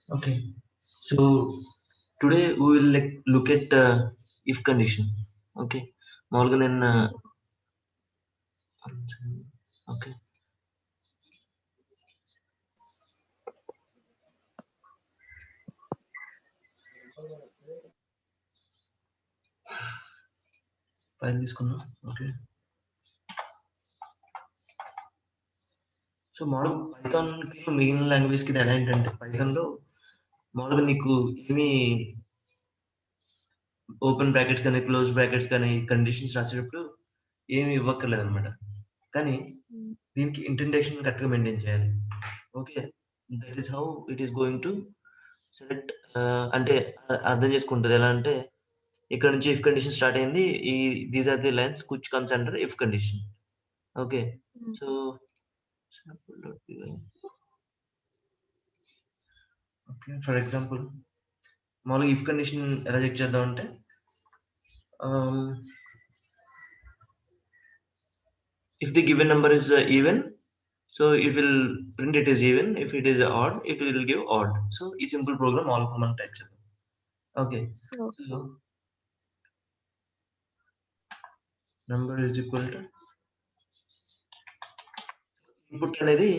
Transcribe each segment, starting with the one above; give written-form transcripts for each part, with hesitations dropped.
Okay. So today we will look at if condition. Okay. Morgan and okay. File this corner. Okay. So model పైథాన్‌కి మిగిలిన లాంగ్వేజ్‌కి తేడా ఏంటంటే పైథాన్‌లో మామూలుగా నీకు ఏమి ఓపెన్ బ్రాకెట్స్ కానీ, క్లోజ్ బ్రాకెట్స్ కానీ కండిషన్స్ రాసేటప్పుడు ఏమి ఇవ్వక్కర్లేదనమాట. కానీ దీనికి ఇండెంటేషన్ కరెక్ట్‌గా మెయింటైన్ చేయాలి. Okay. That is how it is going to select అంటే అర్థం చేసుకుంటది. ఎలా అంటే ఇక్కడ నుంచి ఇఫ్ కండిషన్ స్టార్ట్ అయింది. These are the lines which comes under if condition. Okay. So okay. For example మామూలుగా ఇఫ్ కండిషన్ ఎలా చెక్ చేద్దామంటే ఆహ్, if the given number is even, so it will print it is even. If it is odd, it will give odd. So ఈ simple programme all మనం type చేద్దాం. Okay. So number is equal to input అనేది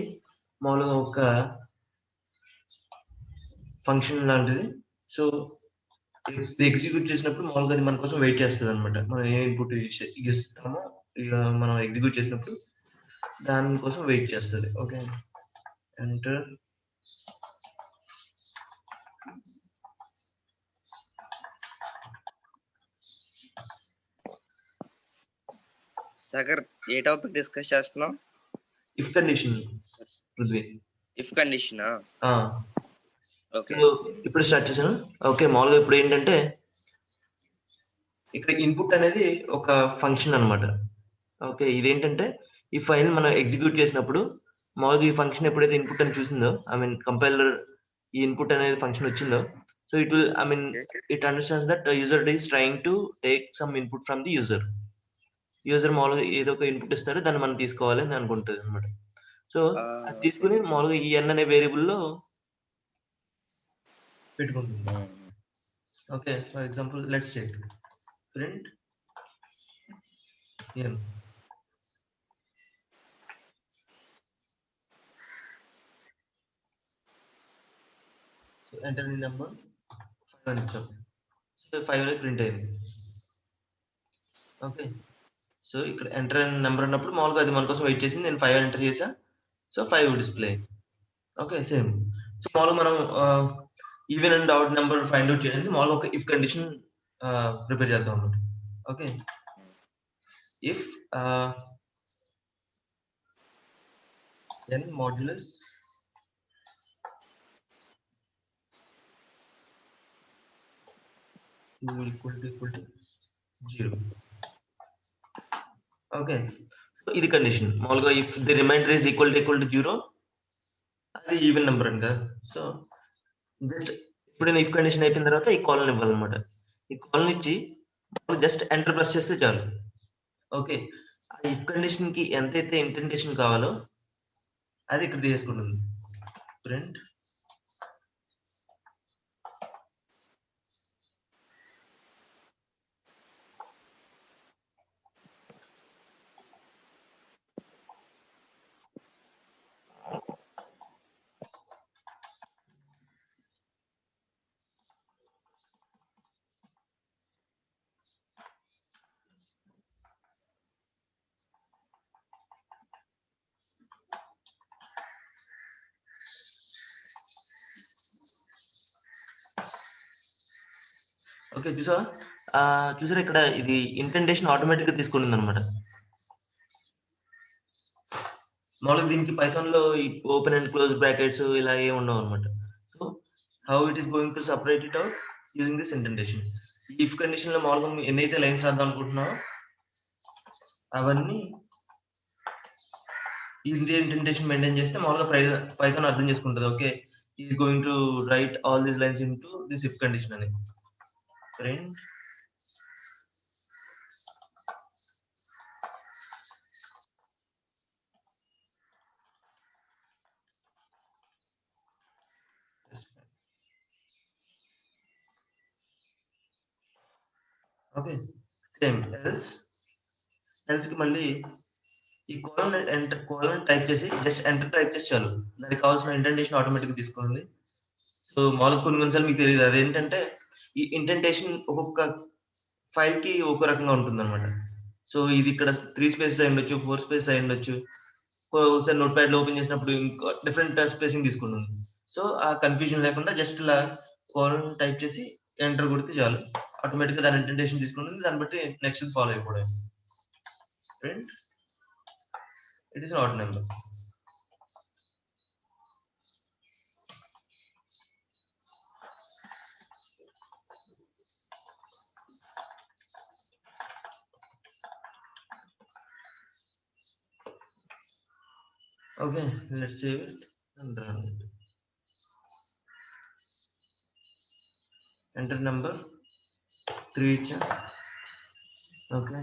మామూలుగా ఒక function లాంటిది. So ఇది execute చేసినప్పుడు మామూలుగా అది మన కోసం వెయిట్ చేస్తదనమాట. మనం ఏ ఇన్పుట్ ఇస్తామో ఇగ మనం ఎగ్జిక్యూట్ చేసినప్పుడు దాని కోసం వెయిట్ చేస్తది. ఓకే. ఎంటర్ సాగర్ ఏ టాపిక్ డిస్కస్ చేస్తున్నాం? If condition Prithvi. ఇఫ్ కండిషనా? ఆ! ఓకే. సో ఇప్పుడు స్టార్ట్ చేశాను. ఓకే. మామూలుగా ఇప్పుడు ఏంటంటే ఇక్కడ ఇన్పుట్ అనేది ఒక ఫంక్షన్ అన్నమాట. ఓకే. ఇదేంటంటే ఈ ఫైల్ మనం ఎగ్జిక్యూట్ చేసినప్పుడు మామూలుగా ఈ ఫంక్షన్ ఎప్పుడైతే ఇన్పుట్ అని చూసిందో ఐ మీన్ కంపైలర్ ఈ ఇన్పుట్ అనేది ఫంక్షన్ వచ్చిందో so it will I mean it understands that user is trying to take some input from the user. User మామూలుగా ఏదో ఒక ఇన్పుట్ ఇస్తాడు. దాన్ని మనం తీసుకోవాలి అని అనుకుంటదన్నమాట. సో అది తీసుకొని మామూలుగా ఈ n అనే వేరియబుల్‌లో పెట్టుకుంటుంది. Okay. For example let's take print n. So enter the number 5 అని ఇచ్చాం. సో 5 అనేది ప్రింట్ అయింది. ఓకే. సో ఇక్కడ ఎంటర్ అనే నంబర్ అన్నప్పుడు మామూలుగా అది మన కోసం వెయిట్ చేసింది. నేను 5 ఎంటర్ చేశా. సో 5 డిస్‌ప్లే అయింది. ఓకే. సేమ్. సో మామూలుగా మనం even and odd number find out చేయడానికి మామూలుగా ఒక ఇఫ్ కండిషన్ ప్రిపేర్ చేద్దాం అన్నమాట. Okay. If n modulus equal to 0. Okay. So ఇది కండిషన్. మామూలుగా if the remainder is equal to 0 అది ఈవెన్ నంబర్ అని కదా! సో జస్ట్ ఎప్పుడైనా ఇఫ్ కండిషన్ అయిపోయిన తర్వాత ఈ కాలన్ ఇవ్వాలన్నమాట. ఈ కాలన్ ఇచ్చి జస్ట్ ఎంటర్ ప్రెస్ చేస్తే చాలు. ఓకే. ఆ ఇఫ్ కండిషన్‌కి ఎంతైతే ఇండెంటేషన్ కావాలో అది ఇక్కడ తీసుకుంటుంది. Print okay. చూసావా? చూసారా ఇక్కడ ఇది ఇండెంటేషన్ ఆటోమేటిక్‌గా తీసుకుంటుందన్నమాట. మామూలుగా దీనికి పైథాన్‌లో ఈ ఓపెన్ అండ్ క్లోజ్ బ్రాకెట్స్ ఇలా ఏమి ఉండవన్నమాట. So how it is going to separate it out using this indentation. ఈ ఇఫ్ కండిషన్‌లో మామూలుగా ఎన్నైతే లైన్స్ రాద్దాం అనుకుంటున్నారో అవన్నీ ఇది ఇండెంటేషన్ మెయింటైన్ చేస్తే మామూలుగా పైథాన్ అర్థం చేసుకుంటది. Okay. He is going to right all these lines into this if condition అని. ప్రింట్ ఓకే, సేమ్ ఎల్స్ కి మళ్ళీ ఈ కోలన్ టైప్ చేసి జస్ట్ ఎంటర్ టైప్ చేసి చాలు, దానికి కావాల్సిన ఇండెంటేషన్ ఆటోమేటిక్ తీసుకుంది. సో మామూలుగా కొన్ని కొన్నిసార్లు మీకు తెలియదు అదేంటంటే ఈ ఇండెంటేషన్ ఒక్కొక్క ఫైల్ కి ఒక్కో రకంగా ఉంటుంది అనమాట. సో ఇది ఇక్కడ 3 స్పేసెస్ అయి ఉండొచ్చు, 4 స్పేసెస్ అయి ఉండొచ్చు. ఒకసారి నోట్ ప్యాడ్ లో ఓపెన్ చేసినప్పుడు ఇంకో డిఫరెంట్ స్పేసింగ్ తీసుకుంటుంది. సో ఆ కన్ఫ్యూజన్ లేకుండా జస్ట్ ఇలా కోలన్ టైప్ చేసి ఎంటర్ కొడితే చాలు, ఆటోమేటిక్ గా దాని ఇండెంటేషన్ తీసుకుంటుంది. దాన్ని బట్టి నెక్స్ట్ ఫాలో అయిపోవడం. Print it is odd number. Okay, let's save it and run it. Enter number 3. Okay.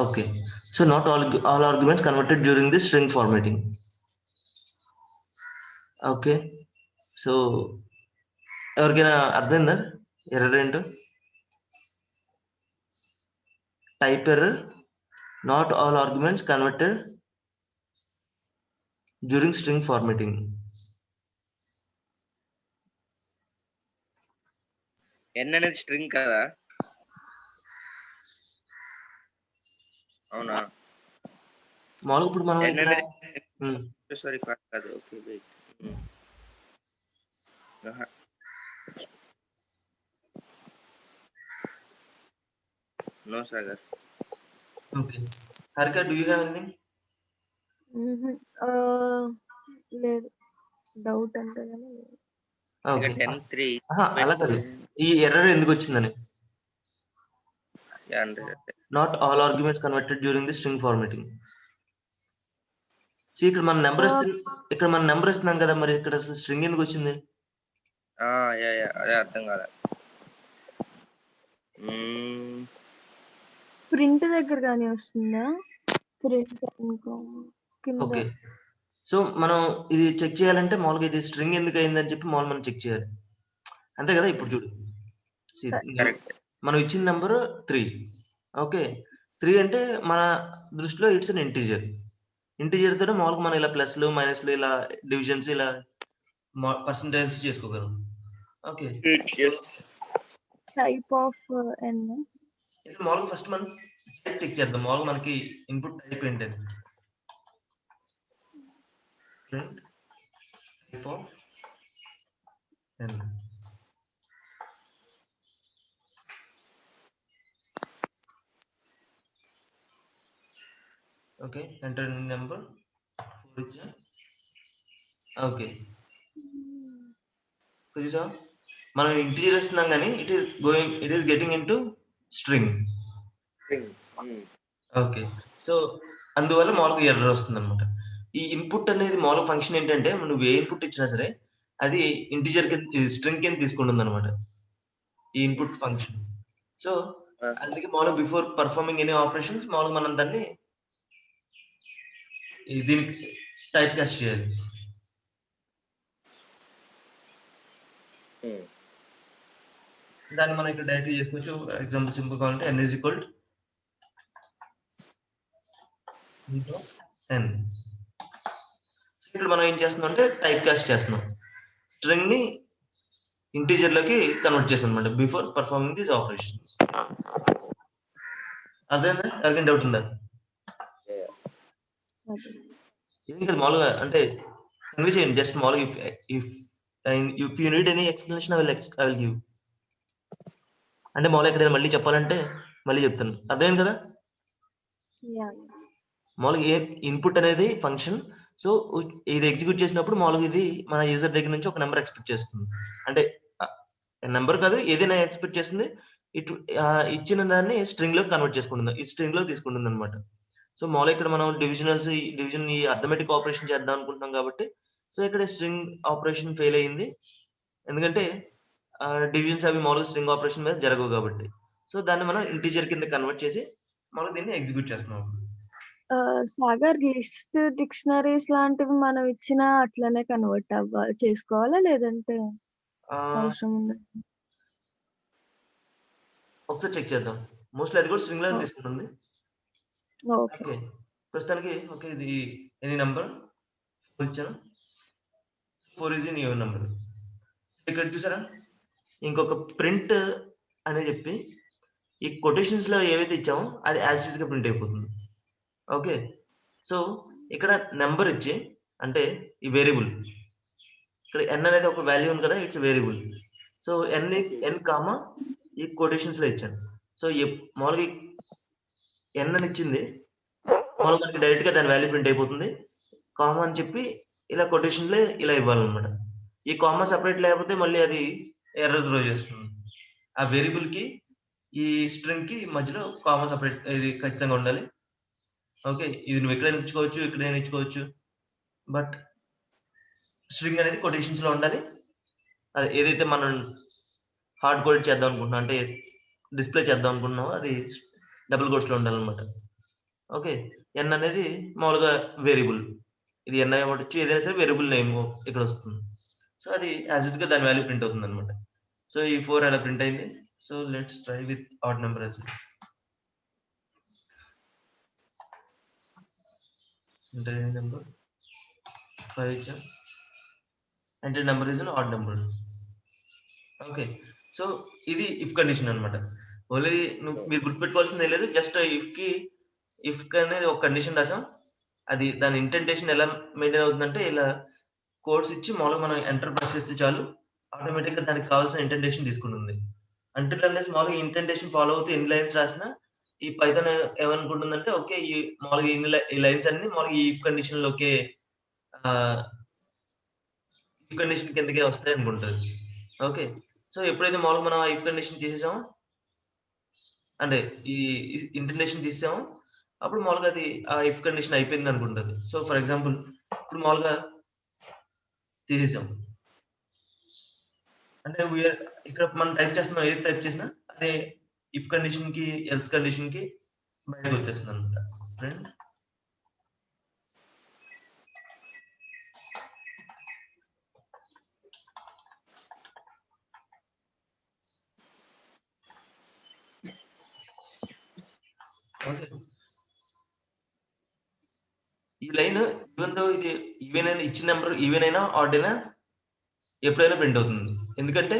Okay. So not all arguments converted during this string formatting. Okay. So ఎవరికైనా అర్థమైందా error ఏంటో? Type error, not all arguments converted during string formatting. N అనేది string కదా? అవునా? మామూలుగా ఇప్పుడు మనం ఎన్ ఇక్కడ అనేది సారీ కాదు. Okay wait. No Sagar. Okay, Harika do you have anything? లేదు, డౌట్ అంటే ఓకే, 10-3 అలా కాదు, ఈ ఎర్రర్ ఎందుకు వచ్చిందని. Not all arguments converted during the string formatting. ఇక్కడ మన నెంబర్ ఇస్తున్నాం కదా, మరి ఇక్కడ అసలు స్ట్రింగ్ ఎందుకు వచ్చింది? అదే అర్థం కాలే. ప్రింట్ దగ్గర కానీ వస్తుందా? ప్రింట్ ఓకే, సో మనం ఇది చెక్ చేయాలంటే మామూలుగా ఇది స్ట్రింగ్ ఎందుకు అయిందని చెప్పి మామూలు మనం చెక్ చేయాలి, అంతే కదా? ఇప్పుడు చూడు, మనం ఇచ్చిన నెంబర్ 3. ఓకే, 3 అంటే మన దృష్టిలో ఇట్స్ అన్ ఇంటీజర్. ఇంటీజర్ తోనే మామూలుగా మనం ఇలా ప్లస్లు మైనస్లు ఇలా డివిజన్స్ ఇలా పర్సంటేజ్ చేసుకోగలం. ఓకే, టైప్ ఆఫ్ ఎన్ ఇక్కడ మామూలుగా ఫస్ట్ మనం టైప్ చెక్ చేద్దాం. మామూలుగా మనకి ఇన్పుట్ టైప్ ఏంటని. Print type of n. Okay, enter number 4. Okay, చూసా మనం ఇంటీజర్ ఇస్తున్నాం కానీ it is getting into string. Okay, so అందువల్ల మామూలుగా ఎర్రర్ వస్తుంది అనమాట. ఈ ఇన్పుట్ అనేది మామూలుగా ఫంక్షన్ ఏంటంటే నువ్వు ఏ ఇన్పుట్ ఇచ్చినా సరే అది ఇంటీజర్ కింద స్ట్రింగ్ కింద తీసుకుంటుంది అనమాట ఈ ఇన్పుట్ ఫంక్షన్. సో అందుకే మామూలుగా బిఫోర్ పర్ఫార్మింగ్ ఎనీ ఆపరేషన్స్ మామూలుగా మనం దాన్ని దీనికి టైప్ కాస్ట్ చేయాలి. దాన్ని మనం ఇక్కడ డైరెక్ట్ చేసుకోవచ్చు. ఎగ్జాంపుల్ సింపుల్ కావాలంటే n is equal to n. ఇక్కడ మనం ఏం చేస్తున్నాం అంటే టైప్ కాస్ట్ చేస్తున్నాం, స్ట్రింగ్ ని ఇంటీజర్ లోకి కన్వర్ట్ చేస్తాం అనమాట బిఫోర్ పర్ఫార్మింగ్ దీస్ ఆపరేషన్స్. అదేనా? ఎవరికైనా డౌట్ ఉందా? ఎందుకంటే మామూలుగా అంటే కన్వే చేయండి జస్ట్ మామూలుగా. If you need any explanation I will give. అంటే మామూలుగా ఎక్కడైనా మళ్ళీ చెప్పాలంటే మళ్ళీ చెప్తాను. అర్థమైంది కదా? మామూలుగా ఏ ఇన్పుట్ అనేది ఫంక్షన్. సో ఇది ఎగ్జిక్యూట్ చేసినప్పుడు మామూలుగా ఇది మన యూజర్ దగ్గర నుంచి ఒక నెంబర్ ఎక్స్పెక్ట్ చేస్తుంది. అంటే నెంబర్ కాదు, ఏదైనా ఎక్స్పెక్ట్ చేస్తుంది. ఇటు ఇచ్చిన దాన్ని స్ట్రింగ్ లో కన్వర్ట్ చేసుకుంటుంది, ఈ స్ట్రింగ్ లో తీసుకుంటుంది అనమాట. సో మామూలుగా ఇక్కడ మనం డివిజన్ ఈ అర్థమెటిక్ ఆపరేషన్ చేద్దాం అనుకుంటున్నాం కాబట్టి సో ఇక్కడ స్ట్రింగ్ ఆపరేషన్ ఫెయిల్ అయ్యింది, ఎందుకంటే డివిజన్స్ అవి మామూలుగా స్ట్రింగ్ ఆపరేషన్ మీద జరగవు కాబట్టి. సో దాన్ని మనం ఇంటీజర్ కింద కన్వర్ట్ చేసి మనం దీన్ని ఎగ్జిక్యూట్ చేస్తున్నాం. సాగర్, లిస్ట్ డిక్షనరీస్ లాంటివి మనం ఇచ్చిన అట్లనే కన్వర్ట్ చేసుకోవాలా లేదంటే అవసరం ఉందా? ఒకసారి చెక్ చేద్దాం. మోస్ట్లీ అది కూడా స్ట్రింగ్ లాగా తీసుకుంటుంది. ఓకే. ఓకే, ప్రస్తుతానికి ఓకే ఇది ఎనీ నంబర్ 4 ఇచ్చాను. 4 ఈజ్ ఎన్ ఈవెన్ నంబర్. ఇక్కడ చూసారా ఇంకొక ప్రింట్ అని చెప్పి ఈ కొటేషన్స్ లో ఏవైతే ఇచ్చామో అది యాజ్ ఇట్ ఈస్ గా ప్రింట్ అయిపోతుంది. ఓకే, సో ఇక్కడ నెంబర్ ఇచ్చి అంటే ఈ వేరియబుల్ ఇక్కడ n అనేది ఒక వాల్యూ ఉంది కదా, it's variable. So n comma ఈ కొటేషన్స్ లో ఇచ్చాను. సో మామూలుగా n అని ఇచ్చింది, మామూలుగా మనకి డైరెక్ట్ గా దాని వాల్యూ ప్రింట్ అయిపోతుంది. కామా అని చెప్పి ఇలా కొటేషన్ లో ఇలా ఇవ్వాలన్నమాట. ఈ కామా సెపరేట్ లేకపోతే మళ్ళీ అది ఎర్రర్ త్రో చేస్తుంది. ఆ వేరియబుల్ కి ఈ స్ట్రింగ్ కి మధ్యలో కామా సెపరేట్ ఇది ఖచ్చితంగా ఉండాలి. ఓకే, ఇది నువ్వు ఎక్కడైనా ఇచ్చుకోవచ్చు, ఎక్కడైనా ఇచ్చుకోవచ్చు, బట్ స్ట్రింగ్ అనేది కొటేషన్స్ లో ఉండాలి. అది ఏదైతే మనం హార్డ్ కోడ్ చేద్దాం అనుకుంటున్నాం అంటే డిస్ప్లే చేద్దాం అనుకుంటున్నామో అది డబుల్ కోట్స్ లో ఉండాలన్నమాట. ఓకే, n అనేది మామూలుగా వేరియబుల్, ఇది n అవ్వచ్చు, ఏదైనా సరే వేరియబుల్ నేమ్ ఇక్కడ వస్తుంది. సో అది యాజ్ ఇట్ గా దాని వాల్యూ ప్రింట్ అవుతుంది అనమాట. సో ఈ 4 అలా ప్రింట్ అయింది. So let's try with odd number as well. enter any number 5 ఇచ్చాం, enter number is an odd number. Okay, so ఇది ఇఫ్ కండిషన్ అన్నమాట. ఓన్లీ మీరు గుర్తుపెట్టుకోవాల్సింది లేదు, జస్ట్ ఇఫ్ అనేది ఒక కండిషన్ రాసాం, అది దాని ఇంటెంటేషన్ ఎలా మెయింటైన్ అవుతుందంటే ఇలా కోడ్స్ ఇచ్చి మామూలుగా మనం ఎంటర్ ప్రెస్ చేస్తే చాలు ఆటోమేటిక్ గా దానికి కావాల్సిన ఇంటెంటేషన్ తీసుకుంటుంది. అంటే దాన్ని మామూలుగా ఇంటెంటేషన్ ఫాలో అవుతూ ఎన్ని లైన్స్ రాసినా ఈ పైథాన్ ఏమనుకుంటుందంటే ఓకే ఈ మామూలుగా ఈ లైన్స్ అన్ని మామూలుగా ఈ ఇఫ్ కండిషన్ లోకే ఇఫ్ కండిషన్ కిందకే వస్తాయి అనుకుంటుంది. ఓకే, సో ఎప్పుడైతే మామూలుగా మనం ఇఫ్ కండిషన్ తీసేసామో అంటే ఈ ఇంటెంటేషన్ తీసామో అప్పుడు మామూలుగా అది ఆ ఇఫ్ కండిషన్ అయిపోయింది అనుకుంటుంది. సో ఫర్ ఎగ్జాంపుల్ ఇప్పుడు మామూలుగా తీసేసాం అంటే ఇక్కడ మనం టైప్ చేస్తున్నాం, ఏది టైప్ చేసినా అదే ఇఫ్ కండిషన్ కి ఎల్స్ కండిషన్ కి బయటకు వచ్చేస్తుంది అనమాట. ఫ్రెండ్ ఓకే, ఈ లైన్ ఈవెన్ దో ఇది ఈవెన్ అయినా ఇచ్చిన నెంబర్ ఈవెన్ అయినా ఆడ్ అయినా ఎప్పుడైనా ప్రింట్ అవుతుంది. ఎందుకంటే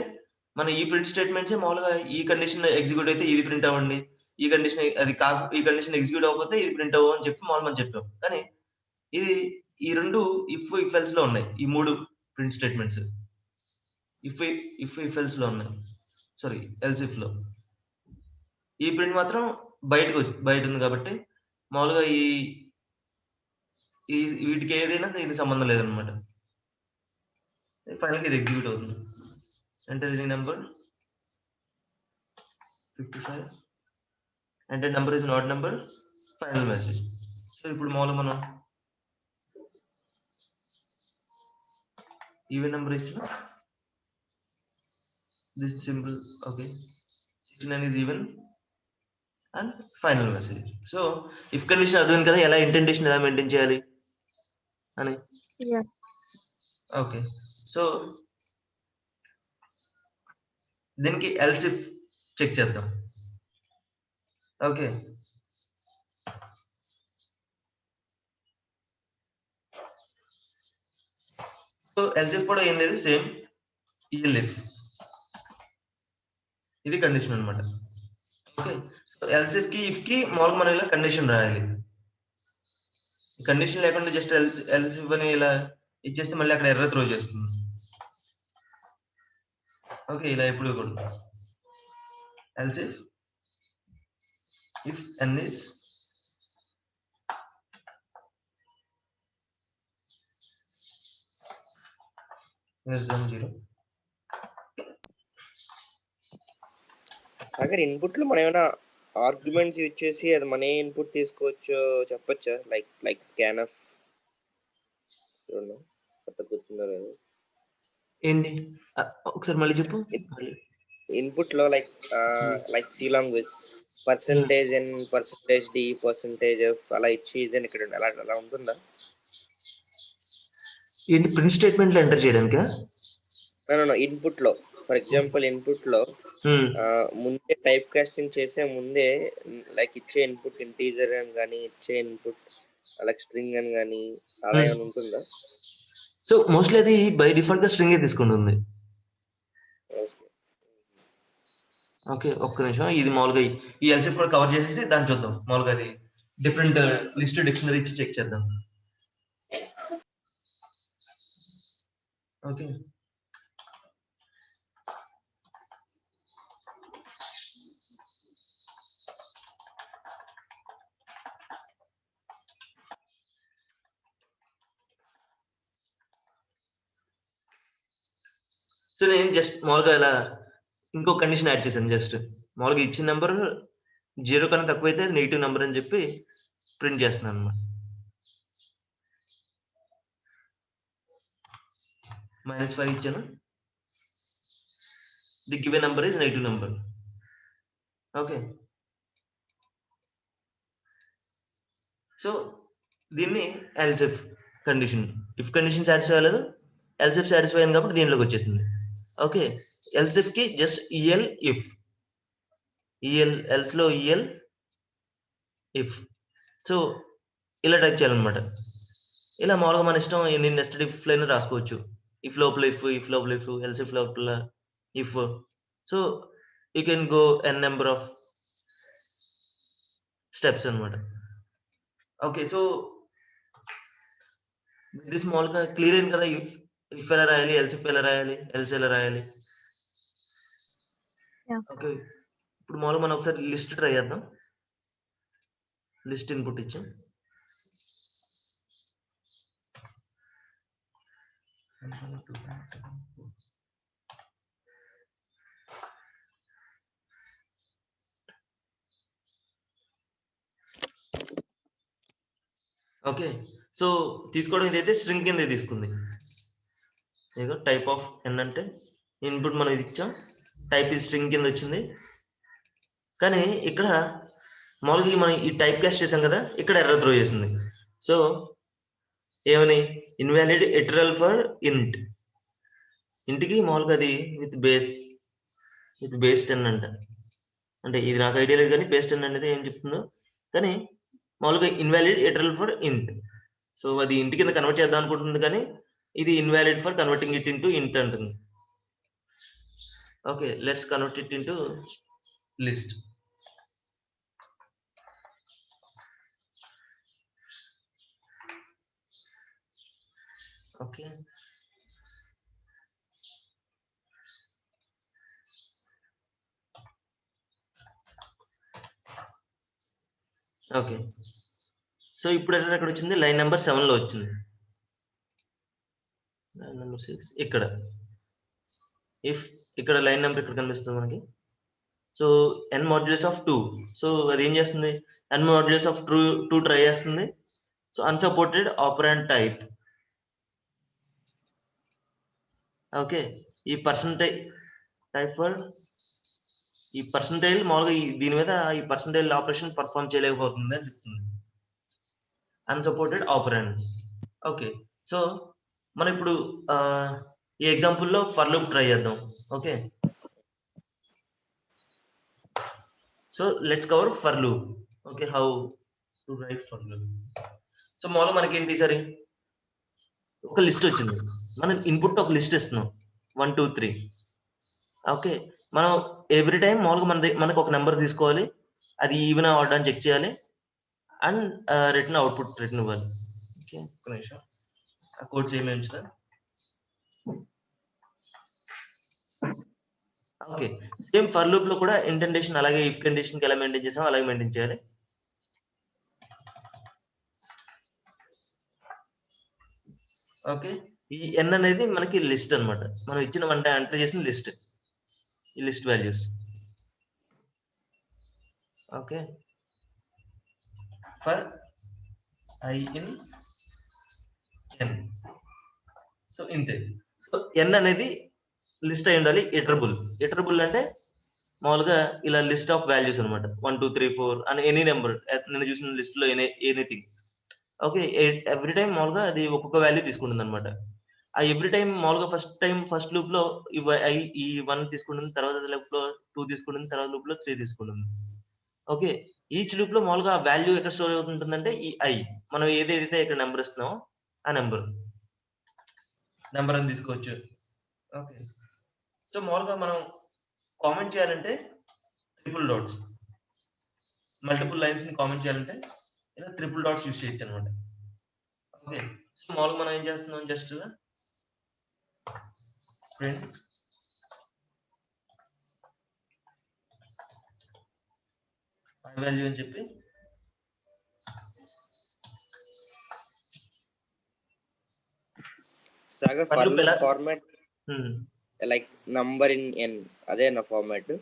మన ఈ ప్రింట్ స్టేట్మెంట్స్ మామూలుగా ఈ కండిషన్ ఎగ్జిక్యూట్ అయితే ఇది ప్రింట్ అవ్వండి, ఈ కండిషన్ అది కాదు ఈ కండిషన్ ఎగ్జిక్యూట్ అవ్వకపోతే ఇది ప్రింట్ అవ్వ అని చెప్పి మామూలు మనం చెప్పాం. కానీ ఇది ఈ రెండు ఇఫ్ ఎల్స్ లో ఉన్నాయి, ఈ 3 ప్రింట్ స్టేట్మెంట్స్ ఇఫ్ ఎల్స్ లో ఉన్నాయి, సారీ ఎల్స్ ఇఫ్ లో. ఈ ప్రింట్ మాత్రం బయట ఉంది కాబట్టి మామూలుగా ఈ వీటికి ఏదైనా దీనికి సంబంధం లేదనమాట. ఫైనల్ గా ఇది ఎగ్జిక్యూట్ అవుతుంది. Enter any number 55 enter number is an odd number, final message. So ఇప్పుడు మామూలుగా మనం ఈవెన్ నెంబర్ ఇచ్చిన this simple. Okay, 69 is even and final message. So if condition అర్థం కదా ఎలా ఇంటెంటేషన్ ఎలా మెయింటైన్ చేయాలి అని. ఓకే, సో దీనికి ఎల్స్ ఇఫ్ చెక్ చేద్దాం. ఓకే, సో ఎల్స్ ఇఫ్ కూడా ఏం లేదు, సేమ్ ఈఎల్ఇఫ్ ఇది కండిషన్ అన్నమాట. ఓకే, సో ఎల్స్ ఇఫ్ కి మామూలుగా మనం ఇలా కండిషన్ రాయాలి. కండిషన్ లేకుండా జస్ట్ ఎల్స్ ఇఫ్ అని ఇలా ఇచ్చేస్తే మళ్ళీ అక్కడ ఎర్రర్ త్రో చేస్తుంది. ఓకే, ఇలా ఎప్పుడు కూడా else if n is less than 0. అక్కడ ఇన్పుట్ లో మనం ఏమైనా ఆర్గ్యుమెంట్స్ యూజ్ చేసి అది మన ఇన్పుట్ తీసుకోవచ్చు చెప్పొచ్చా? లైక్ స్కాన్ ఆఫ్ గుర్తుందో లేదు. ఏంటి ఒకసారి మళ్ళీ చెప్పు. ఇన్పుట్ లో లైక్ సి లాంగ్వేజ్ పర్సంటేజ్ ఎన్ పర్సంటేజ్ డి పర్సంటేజ్ ఎఫ్ అలా ఇచ్చి ఇదని ఇక్కడ అలా ఉంటుందా? ఏంటి ప్రింట్ స్టేట్మెంట్ లో ఎంటర్ చేయడానికా? ఇన్పుట్ లో ఫర్ ఎగ్జాంపుల్ ఇన్పుట్ లో ముందే టైప్ కాస్టింగ్ చేసే ముందే లైక్ ఇచ్చే ఇన్పుట్ ఇంటీజర్ అని కానీ ఇచ్చే ఇన్పుట్ లైక్ స్ట్రింగ్ అని కానీ అలా ఏమైనా ఉంటుందా? సో మోస్ట్లీ అది బై డిఫాల్ట్ గా స్ట్రింగ్ తీసుకుంటుంది. ఓకే, ఒక్క నిమిషం. ఇది మామూలుగా ఈ ఎల్సిఎఫ్ కూడా కవర్ చేసేసి దాన్ని చూద్దాం. మామూలుగా అది డిఫరెంట్ లిస్ట్ డిక్షనరీ ఇచ్చి చెక్ చేద్దాం. ఓకే, సో నేను జస్ట్ మామూలుగా ఇలా ఇంకో కండిషన్ యాడ్ చేశాను. జస్ట్ మామూలుగా ఇచ్చిన నెంబర్ 0 కన్నా తక్కువైతే అది నెగిటివ్ నెంబర్ అని చెప్పి ప్రింట్ చేస్తున్నాను అన్నమాట. -5 ఇచ్చాను. The given number is negative number. Okay, so దీన్ని else if condition. If condition satisfy అవ్వలేదు, ఎల్సిఎఫ్ సాటిస్ఫై అయింది కాబట్టి దీంట్లోకి వచ్చేసింది. ఓకే, ఎల్సిఎఫ్ కి just E L if, E L else లో ఈఎల్ ఇఫ్. సో ఇలా టైప్ చేయాలన్నమాట. ఇలా మామూలుగా మన ఇష్టం ఎన్ని నెస్టెడ్ ఇఫ్ లైనా రాసుకోవచ్చు. ఇఫ్ లోపల ఇఫ్, ఇఫ్ లోపల ఇఫ్, ఎల్స్ ఇఫ్ లోపల if. So you can go n number of steps అన్నమాట. ఓకే, సో దిస్ మామూలుగా క్లియర్ అయింది కదా. ఇఫ్ ఎలా రాయాలి, ఎల్స్ ఇఫ్ ఎలా రాయాలి, ఎల్స్ ఎలా రాయాలి. ఓకే, ఇప్పుడు మామూలుగా మనం ఒకసారి లిస్ట్ ట్రై చేద్దాం. లిస్ట్ ఇన్పుట్ ఇచ్చాం. ఓకే, సో తీసుకోవడం ఇదైతే స్ట్రింగ్ కింద తీసుకుంది. ఇదిగో టైప్ ఆఫ్ ఎన్ అంటే ఇన్పుట్ మనం ఇది ఇచ్చాం, టైప్ ఇది స్ట్రింగ్ కింద వచ్చింది. కానీ ఇక్కడ మామూలుగా మనం ఈ టైప్ కాస్ట్ చేసాం కదా, ఇక్కడ ఎర్రర్ త్రో చేసింది. సో ఏమని ఇన్వాలిడ్ ఇటరల్ ఫర్ ఇంట్. ఇంటికి మామూలుగా అది విత్ బేస్ 10 అంట. అంటే ఇది నాకు ఐడియా లేదు కానీ బేస్ 10 అనేది ఏం చెప్తుందో. కానీ మామూలుగా ఇన్వాలిడ్ ఇటరల్ ఫర్ ఇంట్. సో అది ఇంటి కింద కన్వర్ట్ చేద్దాం అనుకుంటుంది, కానీ ఇది invalid for converting it into ఇంట్ అంటుంది. Okay, let's convert it into list. Okay, okay, so ఇప్పుడు ఎక్కడ వచ్చింది, లైన్ నెంబర్ 7 లో వచ్చింది. లైన్ నెంబర్ 6 ఇక్కడ. ఇఫ్ ఇక్కడ లైన్ నెంబర్ ఇక్కడ కనిపిస్తుంది మనకి. So n modulus of 2. So అది ఏం చేస్తుంది, n మాడ్యులస్ ఆఫ్ 2 ట్రై చేస్తుంది. So unsupported operant type. Okay, ఈ పర్సంటేజ్ టైప్ ఫర్ ఈ పర్సంటేజ్ మామూలుగా దీని మీద ఈ పర్సంటేజ్ ఆపరేషన్ పర్ఫార్మ్ చేయలేకపోతుంది అని చెప్తుంది. Unsupported operant. ఓకే, సో మనం ఇప్పుడు ఈ ఎగ్జాంపుల్లో ఫర్ లూప్ ట్రై చేద్దాం. Okay, so let's cover for loop. Okay, how to right for loop. So మామూలుగా మనకి ఏంటి, సరే ఒక లిస్ట్ వచ్చింది. మనం ఇన్పుట్ ఒక లిస్ట్ ఇస్తున్నాం 1 2 3. ఓకే, మనం ఎవ్రీ టైం మామూలుగా మనకు ఒక నెంబర్ తీసుకోవాలి, అది ఈవెన్ ఆర్డర్ అని చెక్ చేయాలి, అండ్ రిటర్న్ అవుట్పుట్ రిటర్న్ ఇవ్వాలి. ఓకే, ఒక నిమిషం ఆ కోడ్ సేమ్ ఉంచుతా. ఓకే, సేమ్ ఫర్ లూప్ లో కూడా ఇండెంటేషన్ అలాగే ఇఫ్ కండిషన్ కి ఎలా మెయింటైన్ చేసామో అలాగే మెయింటైన్ చేయాలి. ఓకే, ఈ ఎన్ అనేది మనకి లిస్ట్ అన్నమాట. మనం ఇచ్చిన వన్ టైం ఎంటర్ చేసిన లిస్ట్, ఈ list values. Okay, for i in n. So ఇంతే. సో ఎన్ అనేది లిస్ట్ అయి ఉండాలి, ఇటరబుల్ అంటే మామూలుగా ఇలా లిస్ట్ ఆఫ్ వాల్యూస్ అనమాట. 1 2 3 4 అని ఎనీ నెంబర్ నేను చూసిన లిస్ట్ లో ఎనీథింగ్. ఓకే, ఎవ్రీ టైం మామూలుగా అది ఒక్కొక్క వాల్యూ తీసుకుంటుంది అనమాట. ఆ ఎవ్రీ టైం మామూలుగా ఫస్ట్ లూప్ లో ఈ 1 తీసుకుంటుంది, తర్వాత లూప్ లో 2 తీసుకుంటుంది, తర్వాత లూప్ లో 3 తీసుకుంటుంది. ఓకే, ఈచ్ లూప్ లో మామూలుగా వాల్యూ ఎక్కడ స్టోర్ అవుతుంటుందంటే ఈ ఐ, మనం ఏదైతే ఇక్కడ నెంబర్ ఇస్తున్నామో ఆ నెంబర్ అని తీసుకోవచ్చు. ఓకే, సో మామూలుగా మనం కామెంట్ చేయాలంటే ట్రిపుల్ డాట్స్, మల్టిపుల్ లైన్స్ ని కామెంట్ చేయాలంటే ఇలా ట్రిపుల్ డాట్స్ యూస్ చేయొచ్చు అనమాట. ఓకే, సో మామూలుగా మనం ఏం చేస్తున్నాం, జస్ట్ ప్రింట్ ఐ వాల్యూ అని చెప్పి సాగర్ ఫర్ లూప్ ఎలా format like number in N, అదే నా ఫార్మాట్.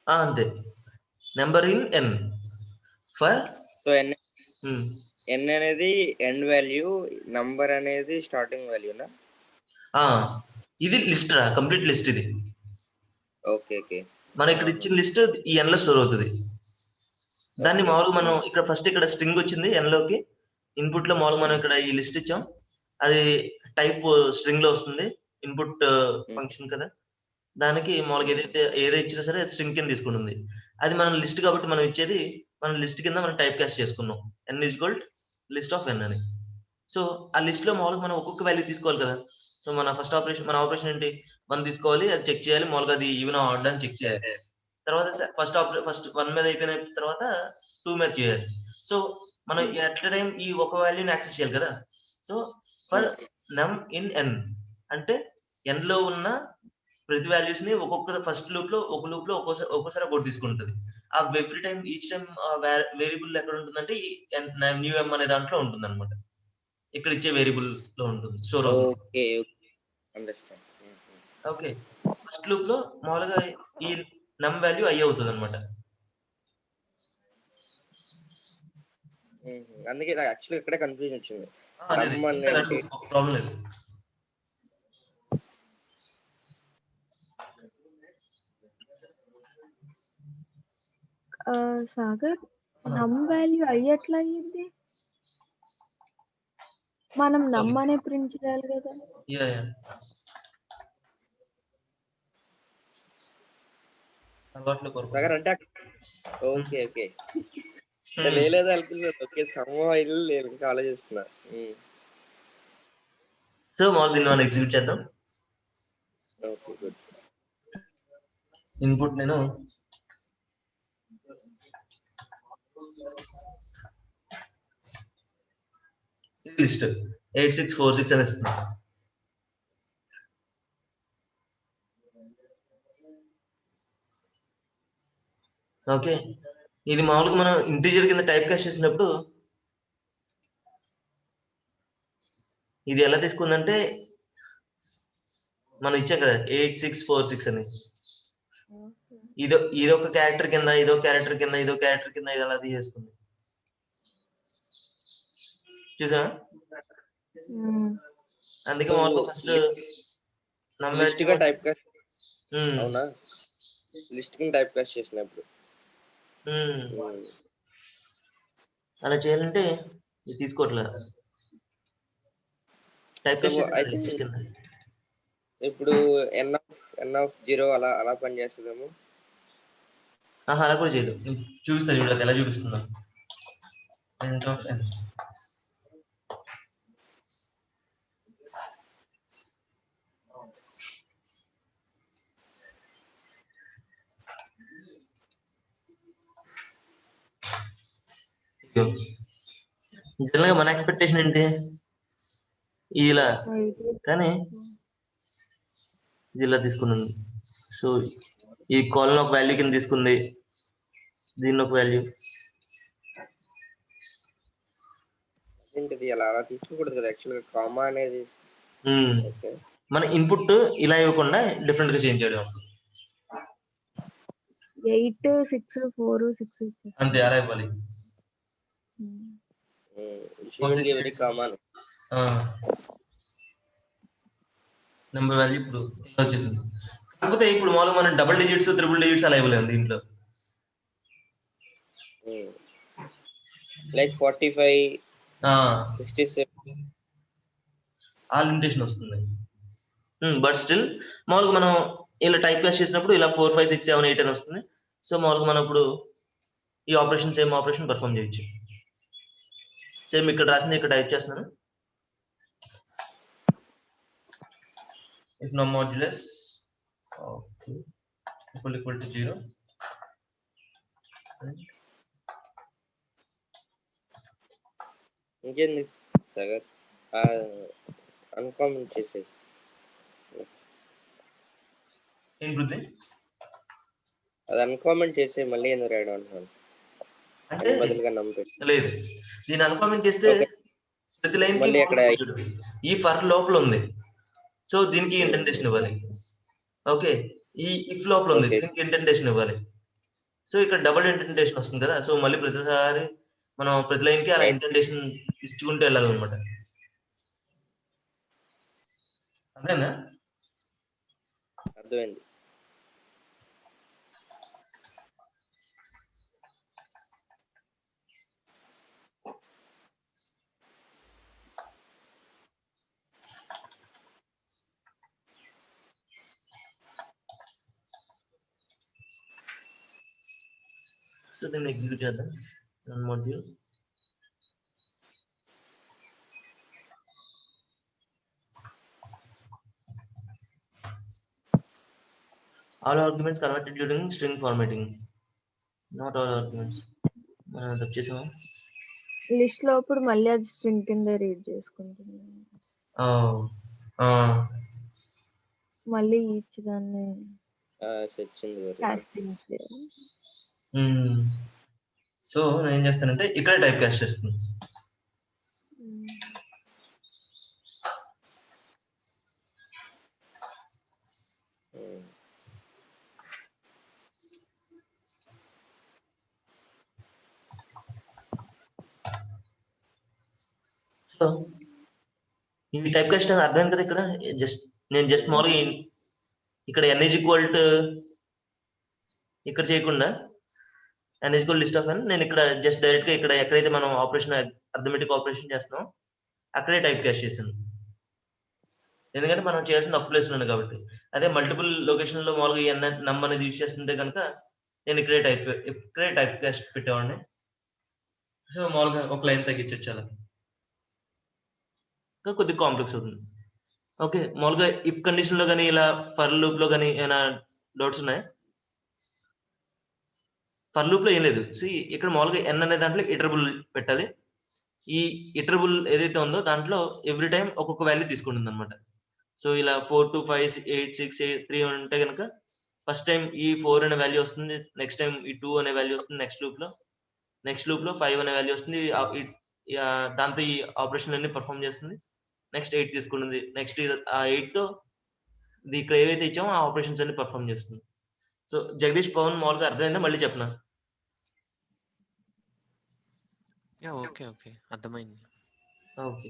అంతే, number in N for so ఎన్ అనేది ఎండ్ వాల్యూ, నంబర్ అనేది స్టార్టింగ్ వాల్యూనా? ఇది లిస్ట్ రా, కంప్లీట్ లిస్ట్ ఇది. ఓకే ఓకే, మనం ఇక్కడ ఇచ్చిన లిస్ట్ ఈ ఎన్ లో స్టోర్ అవుతుంది. దాన్ని మామూలుగా మనం ఇక్కడ ఫస్ట్ ఇక్కడ స్ట్రింగ్ వచ్చింది ఎన్ లోకి, ఇన్పుట్ లో మామూలుగా మనం ఇక్కడ ఈ లిస్ట్ ఇచ్చాం, అది టైప్ స్ట్రింగ్ లో వస్తుంది, ఇన్పుట్ ఫంక్షన్ కదా, దానికి మామూలుగా ఏదైతే ఇచ్చినా సరే స్ట్రింగ్ కింద తీసుకుంటుంది. అది మన లిస్ట్ కాబట్టి మనం ఇచ్చేది మన లిస్ట్ కింద మనం టైప్ కాస్ట్ చేసుకున్నాం, ఎన్ ఈజ్ ఈక్వల్ లిస్ట్ ఆఫ్ ఎన్ అని. సో ఆ లిస్ట్ లో మామూలుగా మనం ఒక్కొక్క వాల్యూ తీసుకోవాలి కదా. సో మన ఆపరేషన్ ఏంటి, 1 తీసుకోవాలి, అది చెక్ చేయాలి, మామూలుగా అది ఈవెన్ ఆడ్ అని చెక్ చేయాలి. తర్వాత ఫస్ట్ 1 మీద అయిపోయిన తర్వాత 2 మీద చేయాలి. సో మనం ఎట్ల టైం ఈ ఒక వాల్యూని యాక్సెస్ చేయాలి కదా. సో ఫర్ నమ్ ఇన్ ఎన్ అంటే ఎన్ లో ఉన్న ప్రతి వాల్యూస్ ని ఒక్కొక్క ఫస్ట్ లూప్ లో ఒక్కోసారి ఒకటి తీసుకుంటుంది. ఆ every time each time variable ఎక్కడ ఉంటుందంటే న్యూ ఎం అనే దాంట్లో ఉంటుంది అనమాట. ఇక్కడ ఇచ్చే వేరియబుల్ లో ఉంటుంది, స్టోర్ అవుతుంది. ఓకే, ఫస్ట్ లూప్ లో మామూలుగా ఈ నమ్ వాల్యూ ఐ అవుతుంది అనమాట. అందుకే నాకు యాక్చువల్లీ ఇక్కడే కన్ఫ్యూజన్ వచ్చింది. ప్రాబ్లం లేదు. సాగర్, నమ్ వాల్యూ ఐ ఎట్లా అయ్యింది? మనం నమ్ అనే ప్రింట్ చేయాలి కదా. సాగర్ అంటే ఓకే ఓకే, లేదా అనుకున్నాను. ఓకే, సమూహం లేదు, ఇంకా ఆలోచిస్తున్నా. సో మామూలు దీన్ని మనం ఎగ్జిక్యూట్ చేద్దాం. Okay good. ఇన్పుట్ నేను లిస్ట్ 8646 అని ఇస్తున్నా. ఓకే, ఇది మామూలుగా మనం ఇంటీజర్ కింద టైప్ కాస్ట్ చేసినప్పుడు ఇది ఎలా తీసుకుందంటే మనం ఇచ్చాం కదా 8646 అని, ఇదొక క్యారెక్టర్ కింద ఇదో క్యారెక్టర్ కింద ఇదో క్యారెక్టర్ కింద ఇది అలా తీసేసుకుంది. చూసా, అందుకే మామూలుగా ఫస్ట్ లిస్ట్ గా టైప్ కాస్ట్, అవునా, లిస్ట్ కింద టైప్ కాస్ట్ చేసినప్పుడు అలా చేయాలంటే ఇది తీసుకోవట్లేదు టైప్ కాస్ట్ కింద. ఇప్పుడు ఎన్ ఆఫ్ 0 అలా పని చేస్తుందేమో. అలా కూడా చేయదు, చూపిస్తా చూడదు ఎలా చూపిస్తుందో. జనరల్ గా మన ఎక్స్పెక్టేషన్ ఏంటి ఇలా, కానీ ఇది ఇలా తీసుకున్నాను. సో ఈ కాలన్ ఒక వాల్యూ కింద తీసుకుంది, దీన్ని ఒక వాల్యూ. ఏంటిది అలా తీసుకోకూడదు కదా యాక్చువల్గా, కామా అనేది. మన ఇన్పుట్ ఇలా ఇవ్వకుండా డిఫరెంట్ గా చేంజ్ చేయడం. 8 6 4 6 అంతే, అలా ఇవ్వాలి. నెంబర్ వాల్యూ ఇప్పుడు వచ్చేసింది. కాకపోతే ఇప్పుడు మామూలుగా మనం డబుల్ డిజిట్స్ త్రిబుల్ డిజిట్స్ అలా ఇవ్వలేము దీంట్లో. లైక్ 45 67 ఆల్ ఇండెంటేషన్ వస్తుంది. బట్ స్టిల్ మామూలుగా మనం ఇలా టైప్ కాస్ట్ చేసినప్పుడు ఇలా 4 5 6 7 8 అని వస్తుంది. సో మామూలుగా మనం ఇప్పుడు ఈ ఆపరేషన్ సేమ్ ఆపరేషన్ పర్ఫామ్ చేయొచ్చు. సేమ్ ఇక్కడ రాసింది ఇక్కడ టైప్ చేస్తున్నాను. If no modulus of 2 equal to 0, ఇంకేంది సాగర్ అన్కామెంట్ చేసేది ఏం వృద్ధి అది అన్కామెంట్ చేసే మళ్ళీ ఎందుకు రాయడం అంటున్నాను. అంటే బదులుగా నమ్ముతాడు లేదు, దీన్ని అన్కామెంట్ చేస్తే ప్రతి లైన్ కి మళ్ళీ అక్కడ ఈ ఫర్ లోపల ఉంది, సో దీనికి ఇంటెంటేషన్ ఇవ్వాలి. ఓకే, ఈ ఇఫ్ లోపల ఉంది, దీనికి ఇంటెంటేషన్ ఇవ్వాలి. సో ఇక్కడ డబుల్ ఇంటెంటేషన్ వస్తుంది కదా, సో మళ్ళీ ప్రతిసారి మనం ప్రతి లైన్ కి అలా ఇంటెంటేషన్ ఇచ్చుకుంటూ వెళ్ళాలన్నమాట. అదేనా? అర్థమైంది. సో దీన్ని ఎగ్జిక్యూట్ చేద్దాం. Run module. All arguments converted during string formatting. Not all arguments. మనం తప్పు చేసామా? లిస్ట్ లో ఇప్పుడు మళ్ళీ అది స్ట్రింగ్ కింద రీడ్ చేసుకుంటున్నాను. మళ్ళీ ఈచ్ దాన్ని కాస్టింగ్ చేయాలి. సో నేను ఏం చేస్తానంటే ఇక్కడ టైప్ కాస్ట్ చేస్తాను. సో ఈ టైప్ కాస్ట్ అర్థం కదా. ఇక్కడ నేను జస్ట్ మామూలుగా ఇక్కడ n is equal to ఇక్కడ చేయకుండా n is equal list of n, నేను ఇక్కడ జస్ట్ డైరెక్ట్ గా ఇక్కడ ఎక్కడైతే మనం ఆపరేషన్ అర్థమెటిక్ ఆపరేషన్ చేస్తున్నాం అక్కడే టైప్ కాస్ట్ చేశాను. ఎందుకంటే మనం చేయాల్సిన ఒక ప్లేస్ ఉంది కాబట్టి. అదే మల్టిపుల్ లొకేషన్ లో మామూలుగా నమ్ అనేది యూజ్ చేస్తుంటే కనుక నేను ఇక్కడే టైప్ కాస్ట్ పెట్టేవాడిని. సో మామూలుగా ఒక లైన్ తగ్గించవచ్చు, అలా కొద్దిగా కాంప్లెక్స్ అవుతుంది. ఓకే, మామూలుగా ఇఫ్ కండిషన్ లో కానీ ఇలా ఫర్ లూప్ లో కానీ ఏమైనా డౌట్స్ ఉన్నాయి? ఫర్ లూప్ లో ఏం లేదు. సో ఇక్కడ మామూలుగా n అనే దాంట్లో ఇటరబుల్ పెట్టాలి. ఈ ఇటరబుల్ ఏదైతే ఉందో దాంట్లో ఎవ్రీ టైం ఒక్కొక్క వాల్యూ తీసుకుంటుంది అనమాట. సో ఇలా 4 2 5 8 6 8 3 ఉంటే కనుక ఫస్ట్ టైం ఈ 4 అనే వాల్యూ వస్తుంది, నెక్స్ట్ టైం ఈ 2 అనే వాల్యూ వస్తుంది, నెక్స్ట్ లూప్ లో 5 అనే వాల్యూ వస్తుంది. దాంతో ఈ ఆపరేషన్ అన్ని పర్ఫామ్ చేస్తుంది. నెక్స్ట్ 8 తీసుకుంటుంది, నెక్స్ట్ ఆ 8 తో ఇక్కడ ఏవైతే ఇచ్చామో ఆ ఆపరేషన్స్ అన్ని పర్ఫామ్ చేస్తుంది. సో జగదీష్ పవన్ మామూలుగా అర్థమైందా? మళ్ళీ చెప్పనా? ఓకే ఓకే అర్థమైంది. ఓకే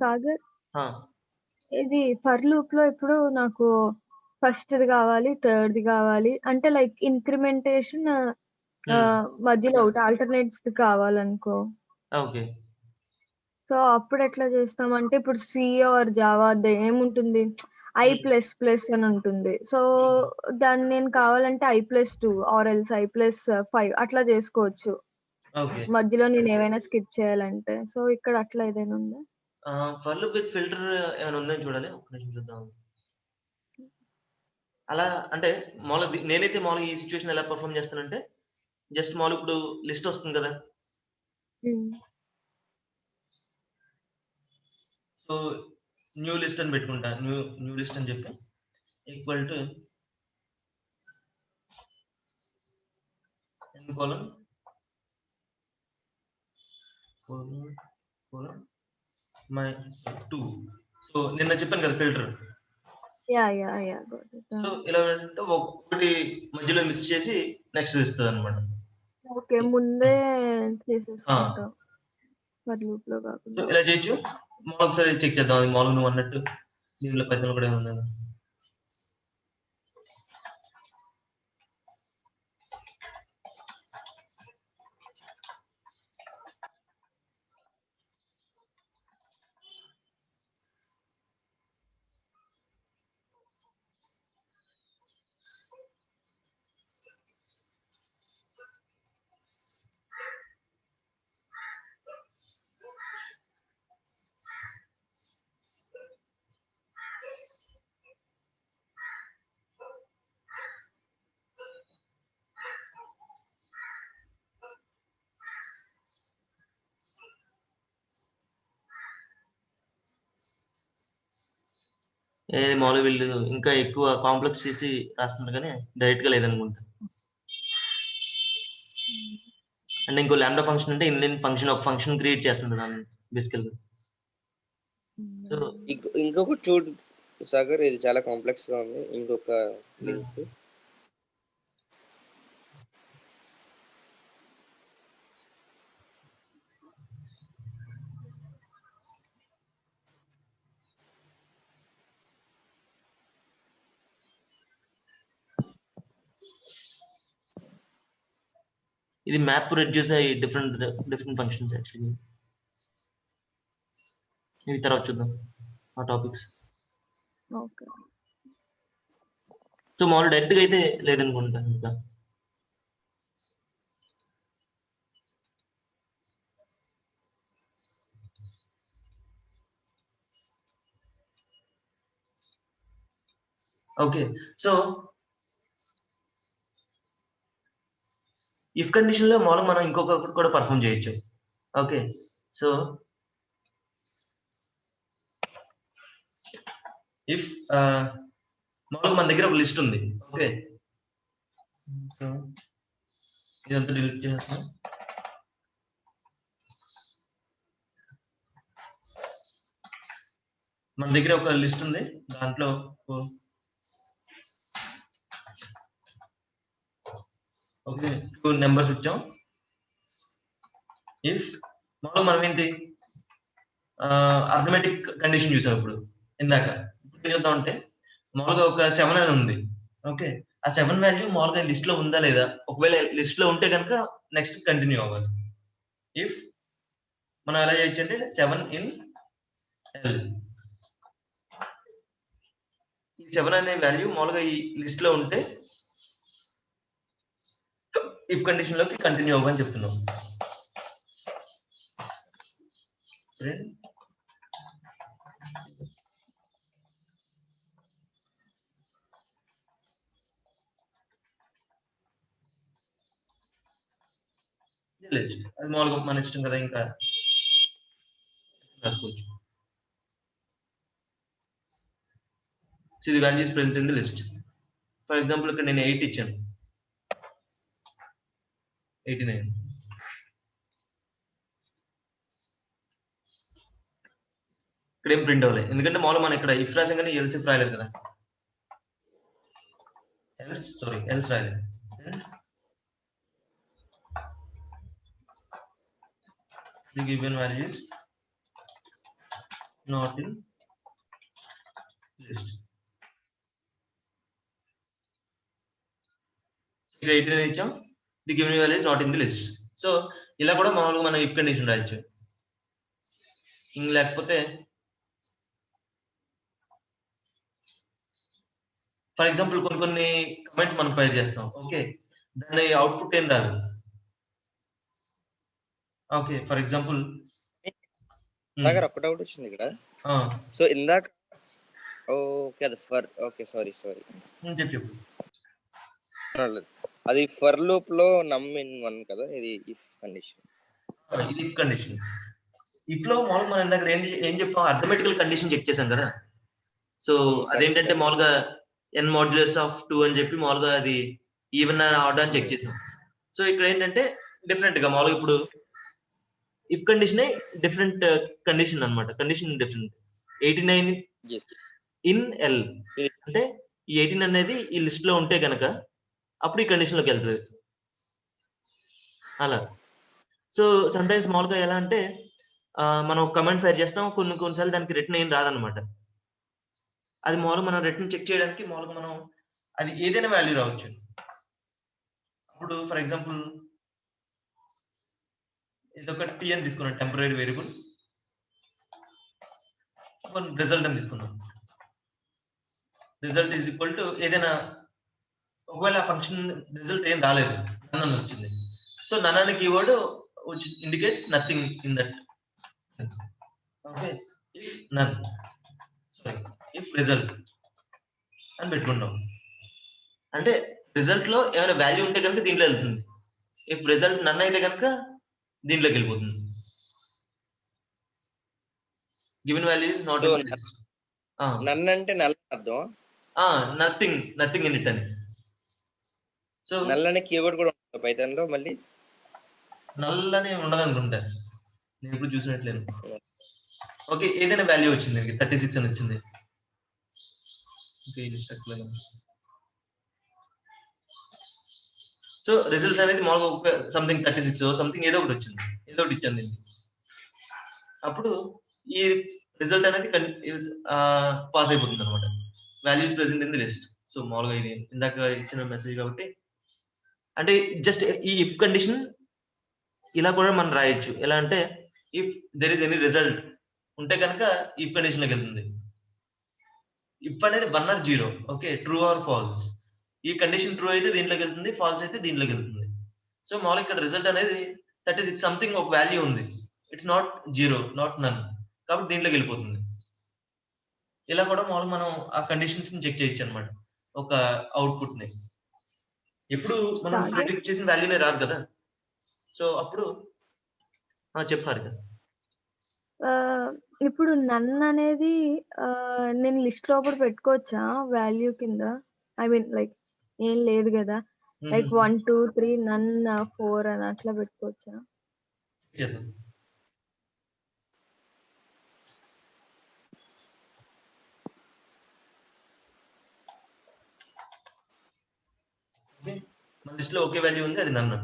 సాగర్, ఇది ఫర్ లూప్ లో ఇప్పుడు నాకు ఫస్ట్ ది కావాలి, థర్డ్ ది కావాలి అంటే లైక్ ఇంక్రిమెంటేషన్ మధ్యలో ఒకటి ఆల్టర్నేట్స్ కావాలనుకో. ఓకే, సో అప్పుడు ఎట్లా చేస్తామంటే ఇప్పుడు సి ఆర్ జావా ఏముంటుంది, i++ అని ఉంటుంది. సో దాన్ని నేను కావాలంటే i+2 ఆర్ ఎల్స్ i+5 అట్లా చేసుకోవచ్చు మధ్యలో నేను ఏమైనా స్కిప్ చేయాలంటే. సో ఇక్కడ అట్లా ఏదైనా ఉందా? ఫర్ లూప్ విత్ ఫిల్టర్ ఏమైనా ఉందని చూడాలి, ఒక నిమిషం చూద్దాం. అలా అంటే మామూలుగా నేనైతే మామూలుగా ఈ సిచ్యువేషన్ ఎలా పర్ఫామ్ చేస్తానంటే జస్ట్ మామూలుగా ఇప్పుడు లిస్ట్ వస్తుంది కదా, సో న్యూ లిస్ట్ అని పెట్టుకుంటా. న్యూ లిస్ట్ అని చెప్పి equal to n:4 my 2. So నిన్న చెప్పాను కదా ఫిల్టర్. సో ఇలా అంటే ఒకటి మధ్యలో మిస్ చేసి నెక్స్ట్ ఇస్తుంది అనమాట. ఓకే, ముందే చేసేసుకుంటాం ఫర్ లూప్ లో కాకుండా. ఇలా చేయొచ్చు. మామూలు ఒకసారి చెక్ చేద్దాం, అది మామూలు నువ్వు అన్నట్టు దీనిలో పెద్దలు కూడా ఏమన్నా. మామూలుగా వీళ్ళు ఇంకా ఎక్కువ కాంప్లెక్స్ చేసి రాస్తున్నారు కానీ డైరెక్ట్ గా లేదనుకుంటా. అండ్ ఇంకో లాంబ్డా ఫంక్షన్ అంటే ఇన్లైన్ ఫంక్షన్, ఒక ఫంక్షన్ క్రియేట్ చేస్తుంది దాన్ని బేసికల్ గా. సో ఇంకొకటి చూడు సాగర్, ఇది చాలా కాంప్లెక్స్ గా ఉంది. ఇంకొక లింక్ ఇది మ్యాప్ రెడ్యూస్ అయ్యి డిఫరెంట్ ఫంక్షన్స్ యాక్చువల్లీ. ఇది తర్వాత చూద్దాం ఆ టాపిక్స్. ఓకే. సో మామూలు డైరెక్ట్ గా అయితే లేదనుకుంటా ఇంకా. ఓకే, సో ఇఫ్ కండిషన్ లో మామూలుగా మనం ఇంకొకటి కూడా పర్ఫామ్ చేయొచ్చు. ఓకే, సో ఇఫ్ మామూలుగా మన దగ్గర ఒక లిస్ట్ ఉంది. ఓకే, సో ఇదంతా డిలీట్ చేస్తాం. మన దగ్గర ఒక లిస్ట్ ఉంది, దాంట్లో ఓకే 2 నెంబర్స్ ఇచ్చాం. ఇఫ్ మామూలుగా మనం ఏంటి అర్థమెటిక్ కండిషన్ చూసాం ఇప్పుడు ఇందాక. ఇప్పుడు ఏం చేద్దాం అంటే మామూలుగా ఒక 7 అని ఉంది. ఓకే, ఆ 7 వాల్యూ మామూలుగా లిస్ట్ లో ఉందా లేదా, ఒకవేళ లిస్ట్ లో ఉంటే కనుక నెక్స్ట్ కంటిన్యూ అవ్వాలి. ఇఫ్ మనం ఎలా చేయొచ్చు అంటే 7 ఇన్ ఎల్, ఈ 7 అనే వాల్యూ మామూలుగా ఈ లిస్ట్ లో ఉంటే ఇఫ్ కండిషన్ లోకి కంటిన్యూ అవ్వని చెప్తున్నాం. లిస్ట్ అది మామూలుగా మన ఇష్టం కదా, ఇంకా రాసుకోవచ్చు. సో ఇది values present in the list. For example ఇక్కడ నేను 8 ఇచ్చాను, 89. ఇక్కడ ఏం ప్రింట్ అవ్వలేదు, ఎందుకంటే మామూలుగా మనం ఇక్కడ ఇఫ్ రాసాం కానీ ఎల్స్ ఇఫ్ రాయలేదు కదా. ఎల్స్ రాయలేదు. The given value is not in list. ఇక్కడ 89 ఇచ్చాం, the given value is not in the list. So ఇలా కూడా మామూలుగా మనం ఇఫ్ కండిషన్ రాయొచ్చు. ఇంక లేకపోతే ఫర్ ఎగ్జాంపుల్ కొన్ని కమెంట్ మనం ఫైర్ చేస్తాం. ఓకే, దాని అవుట్పుట్ ఏం రాదు. ఓకే, ఫర్ ఎగ్జాంపుల్ సాగర్ ఒక డౌట్ వచ్చింది ఇక్కడ. సో ఇందాక ఓకే అది ఫర్ ఓకే సారీ చెప్పు. అది ఫర్ లూప్ లో నమ్ ఇన్ 1 కదా, ఇది ఇఫ్ కండిషన్. ఇది ఇఫ్ కండిషన్. ఇఫ్ లో మామూలుగా మనం ఇందాక ఏం చెప్పాం, అర్థమెటికల్ కండిషన్ చెక్ చేసాం కదా. సో అదేంటంటే మామూలుగా n మాడ్యులస్ ఆఫ్ 2 అని చెప్పి మామూలుగా అది ఈవెన్ ఆర్డర్ అని చెక్ చేసాం. సో ఇక్కడ ఏంటంటే డిఫరెంట్ గా మామూలుగా ఇప్పుడు ఇఫ్ కండిషన్ డిఫరెంట్ కండిషన్ అన్నమాట. Condition different. 89 ఇన్ ఎల్ అంటే ఈ 18 అనేది ఈ లిస్ట్ లో ఉంటే గనక అప్పుడు ఈ కండిషన్ లోకి వెళ్తుంది అలా. సో సమ్ టైమ్స్ మామూలుగా ఎలా అంటే మనం కమెంట్ ఫైర్ చేస్తాం, కొన్నిసార్లు దానికి రిటర్న్ ఏం రాదనమాట. అది మామూలుగా మనం రిటర్న్ చెక్ చేయడానికి మామూలుగా మనం అది ఏదైనా వాల్యూ రావచ్చు. అప్పుడు ఫర్ ఎగ్జాంపుల్ ఇదొక టీ అని తీసుకున్నాం, టెంపరీ వేరియబుల్. రిజల్ట్ అని తీసుకున్నాం. రిజల్ట్ ఈజ్ ఈక్వల్ టు ఏదైనా, ఒకవేళ ఫంక్షన్ రిజల్ట్ ఏం రాలేదు, నన్ వచ్చింది. సో నన్ అనే keyword which indicates nothing in that. Okay, if none, sorry, if result అని పెట్టుకుంటాం. అంటే రిజల్ట్ లో ఏమైనా వాల్యూ ఉంటే కనుక దీంట్లో వెళ్తుంది. ఇఫ్ రిజల్ట్ నన్ అయితే కనుక దీంట్లోకి వెళ్ళిపోతుంది. Given value is not in list. None అంటే నల్ అర్థం నథింగ్ ఇన్ ఇట్ అని. సో నల్లని కీవర్డ్ కూడా ఉంటుంది పైథాన్ లో. మళ్ళీ నల్లని ఉండదు అనుకుంటా, నేను ఇప్పుడు చూసినట్లేదు. ఓకే, ఏదైనా వాల్యూ వచ్చింది 36 అని వచ్చింది. సో రిజల్ట్ అనేది మామూలుగా సంథింగ్ 36 సంథింగ్ ఏదో ఒకటి వచ్చింది, ఏదో ఒకటి ఇచ్చింది. అప్పుడు ఈ రిజల్ట్ అనేది పాస్ అయిపోతుంది అనమాట. Values present in the list. So మామూలుగా ఇది ఇందాక ఇచ్చిన మెసేజ్ కాబట్టి, అంటే జస్ట్ ఈ ఇఫ్ కండిషన్ ఇలా కూడా మనం రాయొచ్చు. ఎలా అంటే if there is any result ఉంటే కనుక ఇఫ్ కండిషన్ లోకి వెళ్తుంది. ఇఫ్ అనేది 1 or 0, okay, true or false. ఈ కండిషన్ ట్రూ అయితే దీంట్లోకి వెళ్తుంది, ఫాల్స్ అయితే దీంట్లోకి వెళ్తుంది. సో మామూలుగా ఇక్కడ రిజల్ట్ అనేది 36 సంథింగ్ ఒక వాల్యూ ఉంది, ఇట్స్ నాట్ 0, నాట్ నన్, కాబట్టి దీంట్లోకి వెళ్ళిపోతుంది. ఇలా కూడా మామూలుగా మనం ఆ కండిషన్స్ ని చెక్ చేయొచ్చు అనమాట, ఒక అవుట్పుట్ ని. ఎప్పుడు మనం ప్రెడిక్ట్ చేసిన వాల్యూనే రాదు కదా. సో అప్పుడు చెప్పారు కదా. ఇప్పుడు నన్ను అనేది నేను లిస్ట్ లోపల పెట్టుకోవచ్చా వాల్యూ కింద? ఐ మీన్ లైక్ ఏం లేదు కదా, లైక్ 1 2 3 నన్ 4 అని అట్లా పెట్టుకోవచ్చా? మన లిస్ట్ లో ఒకే వాల్యూ ఉంది, అది నన్ను.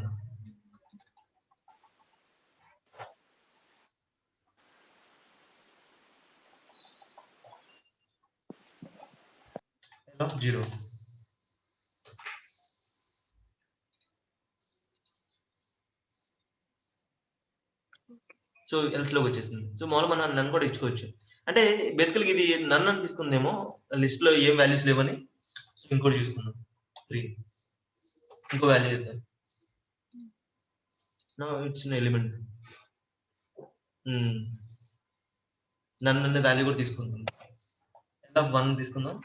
of 0. సో ఎల్స్ లోకి వచ్చేసింది. సో మామూలు మనం నన్ను కూడా ఇచ్చుకోవచ్చు. అంటే బేసికల్గా ఇది నన్ను అని తీసుకుందేమో, లిస్ట్ లో ఏం వాల్యూస్ లేవని. ఇంకోటి చూసుకుందాం, 3 ఇంకో వాల్యూ ఇద్దాం. No it's n element. నన్ను అనే వాల్యూ కూడా తీసుకుందాం. ఎల్ ఆఫ్ 1 తీసుకుందాం.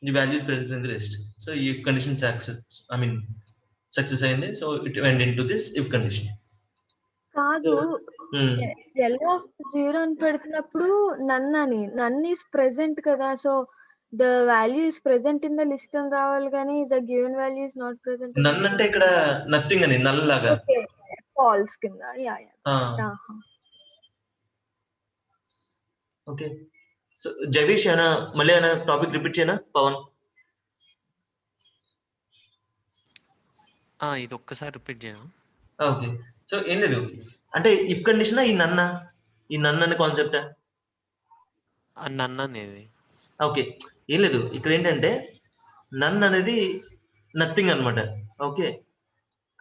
The value is present in the list. So if condition success అయింది. So it went into this if condition. కాదు, L of 0 అని పెడుతున్నప్పుడు నన్ ఈస్ ప్రెసెంట్ కదా. So the value is present in the list అని రావాలి కానీ the given value is not present. నన్ అంటే ఇక్కడ నథింగ్ అని, నల్ లాగా. ఓకే, ఫాల్స్ కింద. Yeah okay. సో జగదీష్ ఏమైనా మళ్ళీ ఏమైనా టాపిక్ రిపీట్ చేయనా పవన్? ఇది ఒక్కసారి రిపీట్ చేయను. ఓకే. సో ఏం లేదు, అంటే ఇఫ్ కండిషన్ ఈ నన్ అనే కాన్సెప్ట్ నన్ అనేది. ఓకే, ఏం లేదు, ఇక్కడ ఏంటంటే నన్ అనేది నథింగ్ అనమాట. ఓకే,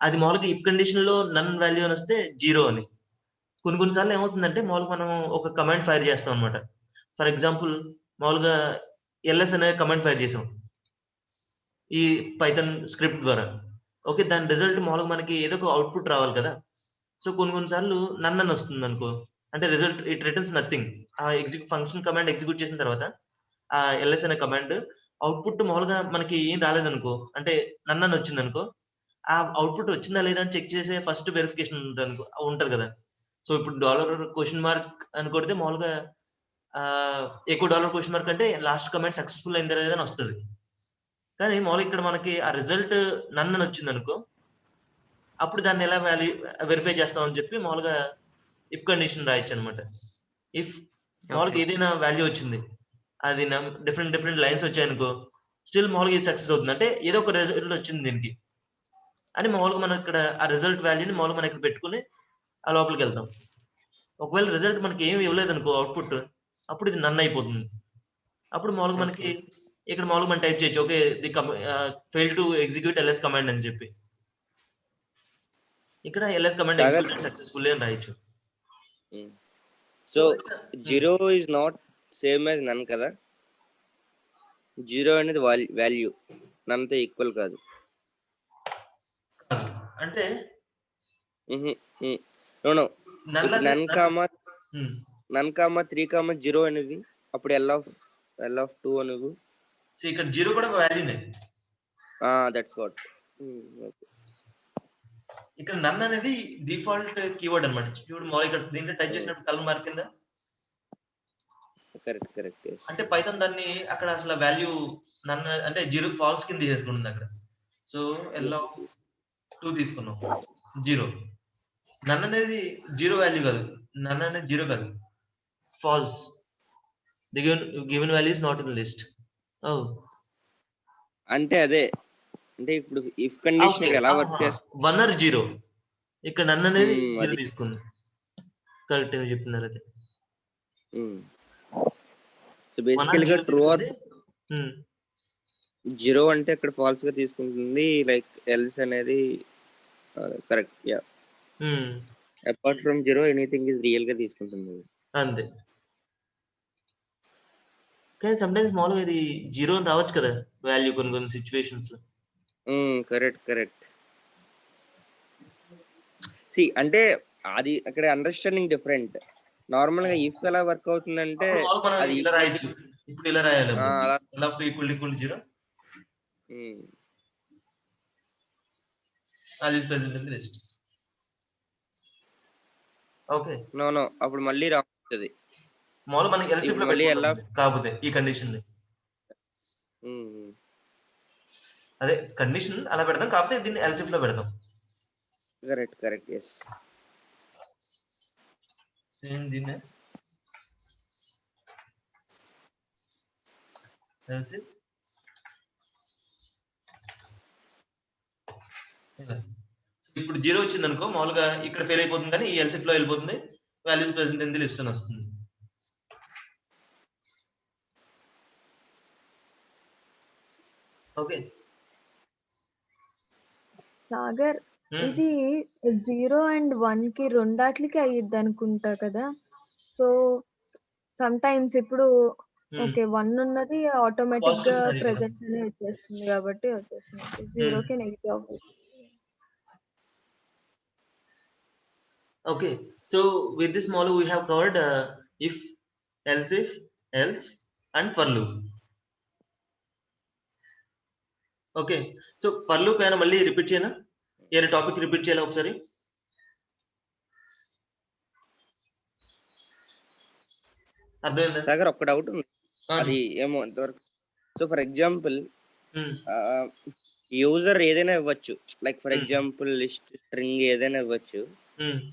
అది మామూలుగా ఇఫ్ కండిషన్ లో నన్ వాల్యూ అని వస్తే 0 అని. కొన్నిసార్లు ఏమవుతుందంటే మామూలుగా మనం ఒక కమాండ్ ఫైర్ చేస్తాం అనమాట. ఫర్ ఎగ్జాంపుల్ మామూలుగా ఎల్ఎస్ అనే కమాండ్ ఫైర్ చేసాం ఈ పైథాన్ స్క్రిప్ట్ ద్వారా. ఓకే, దాని రిజల్ట్ మామూలుగా మనకి ఏదో ఒక అవుట్పుట్ రావాలి కదా. సో కొన్నిసార్లు నన్ అని వస్తుంది అనుకో, అంటే రిజల్ట్ ఇట్ రిటర్న్స్ నథింగ్. ఆ ఫంక్షన్ కమాండ్ ఎగ్జిక్యూట్ చేసిన తర్వాత ఆ ఎల్ఎస్ అనే కమాండ్ అవుట్పుట్ మామూలుగా మనకి ఏం రాలేదనుకో, అంటే నన్ అని వచ్చింది అనుకో, ఆ అవుట్పుట్ వచ్చిందా లేదా అని చెక్ చేసే ఫస్ట్ వెరిఫికేషన్ ఉంటది కదా. సో ఇప్పుడు $? అని కొడితే మామూలుగా ఎక్కువ $? అంటే లాస్ట్ కమాండ్ సక్సెస్ఫుల్ అయిందా లేదా అని వస్తుంది. కానీ మామూలుగా ఇక్కడ మనకి ఆ రిజల్ట్ నన్ అని వచ్చింది అనుకో, అప్పుడు దాన్ని ఎలా వెరిఫై చేస్తామని చెప్పి మామూలుగా ఇఫ్ కండిషన్ రాయొచ్చు అనమాట. ఇఫ్ మామూలుగా ఏదైనా వాల్యూ వచ్చింది, అది డిఫరెంట్ లైన్స్ వచ్చాయనుకో, స్టిల్ మామూలుగా ఇది సక్సెస్ అవుతుంది, అంటే ఏదో ఒక రిజల్ట్ వచ్చింది దీనికి అని మామూలుగా మనం ఇక్కడ ఆ రిజల్ట్ వాల్యూని మామూలుగా మనం ఇక్కడ పెట్టుకుని ఆ లోపలికి వెళ్తాం. ఒకవేళ రిజల్ట్ మనకి ఏమి ఇవ్వలేదు అనుకో అవుట్పుట్, అప్పుడు ఇది నన్ అయిపోతుంది. అప్పుడు మామూలుగా మనకి ఇక్కడ మామూలుగా మనం టైప్ చేయొచ్చు, okay the fail to execute LS command అని చెప్పి ఇక్కడ ఎల్ఎస్ కమాండ్ ఎగ్జిక్యూట్ సక్సెస్ఫుల్లీ అని రాయొచ్చు. So 0 is not same as none కదా. 0 అనేది వాల్యూ నన్ తో ఈక్వల్ కాదు. అంటే నన్ కామా 3, 0 అనేది అప్పుడు ఎల్ ఆఫ్ 2 అనేది. సో ఇక్కడ 0 కూడా వాల్యూనే. That's what. ఇక్కడ నన్ అనేది డిఫాల్ట్ కీవర్డ్ అన్నమాట. ఇప్పుడు మామూలుగా ఇక్కడ దీంట్లో టైప్ చేసినప్పుడు కలర్ మార్క్ కింద కరెక్ట్. అంటే పైథాన్ దాన్ని అక్కడ అసలు వాల్యూ నన్ను అంటే 0 ఫాల్స్ కింద తీసుకుంటుంది అక్కడ. సో ఎల్లో 2 తీసుకున్నాం 0. నన్ అనేది 0 వాల్యూ కాదు. నన్ అనేది 0 కాదు. False. The given value is not in list. అంటే అదే అంటే ఇప్పుడు ఇఫ్ కండిషన్ ఎలా వర్క్ చేస్తుంది 1 ఆర్ 0. ఇక్కడ నన్ అనేది 0 అది తీసుకుంది. కరెక్ట్ అని చెప్తున్నారు అది. సో బేసికల్గా ట్రూ ఆర్ ఉమ్. 0 అంటే ఇక్కడ ఫాల్స్ గా తీసుకుంటుంది, లైక్ ఎల్స్ అనేది correct. Yeah, apart from 0 anything is real గా తీసుకుంటుంది. అంతే. కానీ సమ్ టైమ్స్ మామూలుగా ఇది 0 అని రావచ్చు కదా వాల్యూ కొన్ని సిచ్యువేషన్స్ లో. కరెక్ట్. సి అంటే అది అక్కడ అండర్స్టాండింగ్ డిఫరెంట్. నార్మల్ గా ఇఫ్ ఎలా వర్క్ అవుతుందంటే అది ఇలా రాయొచ్చు. ఇప్పుడు ఇలా రాయాలి అలా equal 0 values present in the list. Okay. No అప్పుడు మళ్ళీ రావుతుంది. మామూలు మనకి ఎల్సిఫ్ లో మళ్ళీ ఎలా కాకపోతే ఈ కండిషన్ అదే కండిషన్ అలా పెడతాం, కాకపోతే దీన్ని ఎల్సిఫ్ లో పెడతాం. కరెక్ట్. yes సేమ్ దీన్నే ఎల్సిఫ్ ఇప్పుడు 0 వచ్చింది అనుకో మామూలుగా ఇక్కడ ఫెయిల్ అయిపోతుంది, కానీ ఈ ఎల్సిఫ్ లో వెళ్ళిపోతుంది. Values present in the list అని వస్తుంది. ఓకే సాగర్, ఇది 0 and 1 కి రెండాట్లకి అయ్యిద్ది అనుకుంటా కదా. సో సమ్ టైమ్స్ ఇప్పుడు ఓకే 1 ఉన్నది ఆటోమేటిక్ గా ప్రెజెంట్ అనే వచ్చేస్తుంది కాబట్టి వచ్చేస్తుంది. 0 కి నెగిటివ్ అవుతుంది. Okay, so with this model we have covered if, else and for loop. Okay, so for loop అయినా మళ్ళీ రిపీట్ చేయనా, ఏదైనా టాపిక్ రిపీట్ చేయాలా ఒకసారి? అర్థమైందా సాగర్? ఒక డౌట్ ఉంది, అది ఏమో అంతవరకు. సో ఫర్ ఎగ్జాంపుల్ యూజర్ ఏదైనా ఇవ్వచ్చు, like for example list, string ఏదైనా ఇవ్వచ్చు.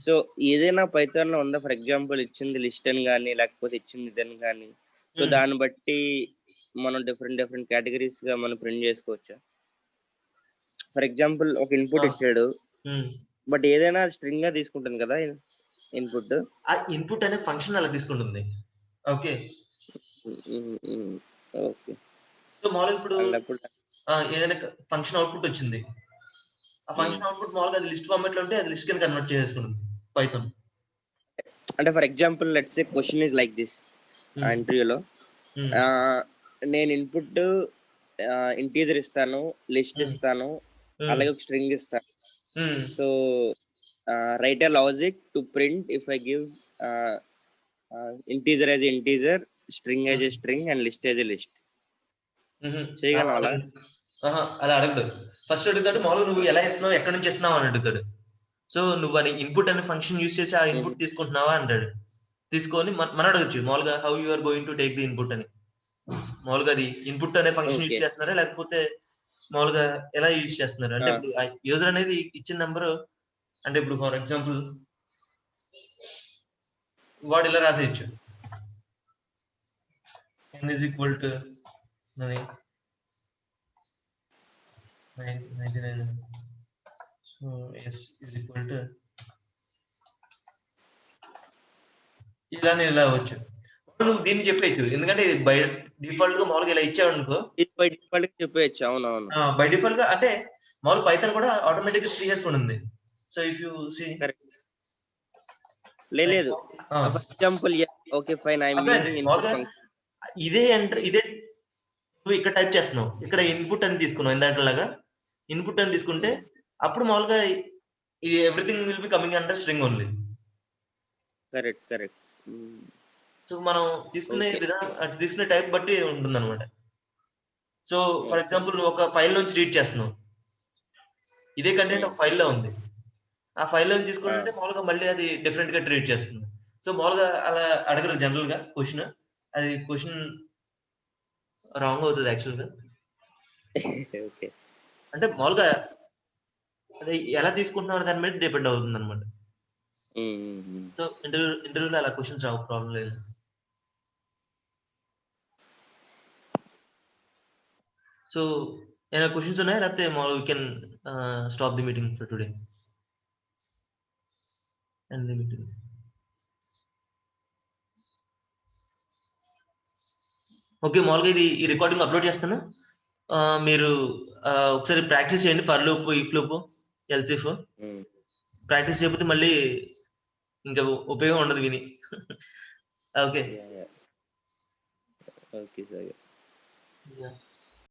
సో ఏదైనా పైథాన్ లో ఉందా ఫర్ ఎగ్జాంపుల్ ఇచ్చింది లిస్ట్ అని కానీ లేకపోతే ఇచ్చింది ఇదని కానీ, సో దాన్ని బట్టి మనం డిఫరెంట్ కేటగిరీస్ గా మనం ప్రింట్ చేసుకోవచ్చా? ఫర్ ఎగ్జాంపుల్ ఒక ఇన్పుట్ ఇచ్చాడు, బట్ ఏదైనా స్ట్రింగ్ గా తీసుకుంటుంది కదా ఇన్పుట్. ఆ ఇన్పుట్ అనే ఫంక్షన్ అలా తీసుకుంటుంది. ఓకే సో మామూలుగా ఇప్పుడు ఏదైనా ఫంక్షన్ అవుట్పుట్ వచ్చింది, ఆ ఫంక్షన్ అవుట్పుట్ మామూలుగా అది లిస్ట్ ఫార్మాట్ లో ఉంటే అది లిస్ట్ కింద కన్వర్ట్ చేసుకుంటుంది పైథాన్. అంటే for example let's say question is like this, ఇంటర్వ్యూలో నేను ఇన్పుట్ ఇంటీజర్ ఇస్తాను, లిస్ట్ ఇస్తాను, అలాగే ఒక స్ట్రింగ్ ఇస్తాను. So right a logic to print if I give integer as integer, string as a string and list as a list. చేయగలం అలా? అలా అడగడు. ఫస్ట్ అడుగుతాడు మామూలుగా నువ్వు ఎలా ఇస్తున్నావు, ఎక్కడి నుంచి ఇస్తున్నావు అని అడుగుతాడు. సో నువ్వు అని ఇన్పుట్ అనే ఫంక్షన్ యూజ్ చేసి ఆ ఇన్పుట్ తీసుకుంటున్నావా అంటాడు. తీసుకొని మనం అడగచ్చు మామూలుగా how you are going to take the input అని. మామూలుగా అది ఇన్పుట్ అనే ఫంక్షన్ యూజ్ చేస్తున్నారా లేకపోతే మామూలుగా ఎలా యూజ్ చేస్తున్నారు అంటే ఇప్పుడు యూజర్ అనేది ఇచ్చిన నెంబర్, అంటే ఇప్పుడు ఫర్ ఎగ్జాంపుల్ వాడు ఇలా రాసేయచ్చు n is equal to 99. So s is equal to ఇలా నేను ఇలా వచ్చు. నువ్వు దీన్ని చెప్పేయచ్చు, ఎందుకంటే బై డిఫాల్ట్ గా మామూలుగా ఇలా ఇచ్చావు అనుకో, బై డిఫాల్ట్ గా చెప్పేయచ్చు. అవునవును, బై డిఫాల్ట్ గా అంటే మామూలు పైథాన్ కూడా ఆటోమేటిక్ గా తీసేసుకుంటుంది. సో ఇఫ్ యు సీ లేదు for example okay fine I am using input function, ఇదే నువ్వు ఇక్కడ టైప్ చేస్తున్నావు, ఇక్కడ ఇన్పుట్ అని తీసుకున్నావు ఇందాకలాగా ఇన్పుట్ అని తీసుకుంటే అప్పుడు మామూలుగా ఇది everything will be coming under string only. Correct. So మనం తీసుకునే విధానం అటు తీసుకునే టైప్ బట్టి ఉంటుంది అనమాట. సో ఫర్ ఎగ్జాంపుల్ నువ్వు ఒక ఫైల్ నుంచి రీడ్ చేస్తున్నావు, ఇదే కంటెంట్ ఒక ఫైల్ లో ఉంది, ఆ ఫైల్ లో తీసుకుంటే మామూలుగా మళ్ళీ అది డిఫరెంట్ గా ట్రీట్ చేస్తుంది. సో మామూలుగా అలా అడగరు జనరల్ గా క్వశ్చన్, అది క్వశ్చన్ రాంగ్ అవుతుంది యాక్చువల్గా. ఓకే. అంటే మామూలుగా అది ఎలా తీసుకుంటున్నారో దాని మీద డిపెండ్ అవుతుంది అనమాట. సో ఇంటర్వ్యూలో అలా క్వశ్చన్స్ రావు, ప్రాబ్లం లేదు. సో ఏమైనా క్వశ్చన్స్ ఉన్నాయా, లేకపోతే మామూలు we can stop the meeting for today and the meeting. Okay, మామూలుగా ఈ రికార్డింగ్ అప్లోడ్ చేస్తాను. మీరు ఒకసారి ప్రాక్టీస్ చేయండి, for loop, if loop, else if. Practice చేయకపోతే మళ్ళీ ఇంకా ఉపయోగం ఉండదు విని. ఓకే. Okay sir.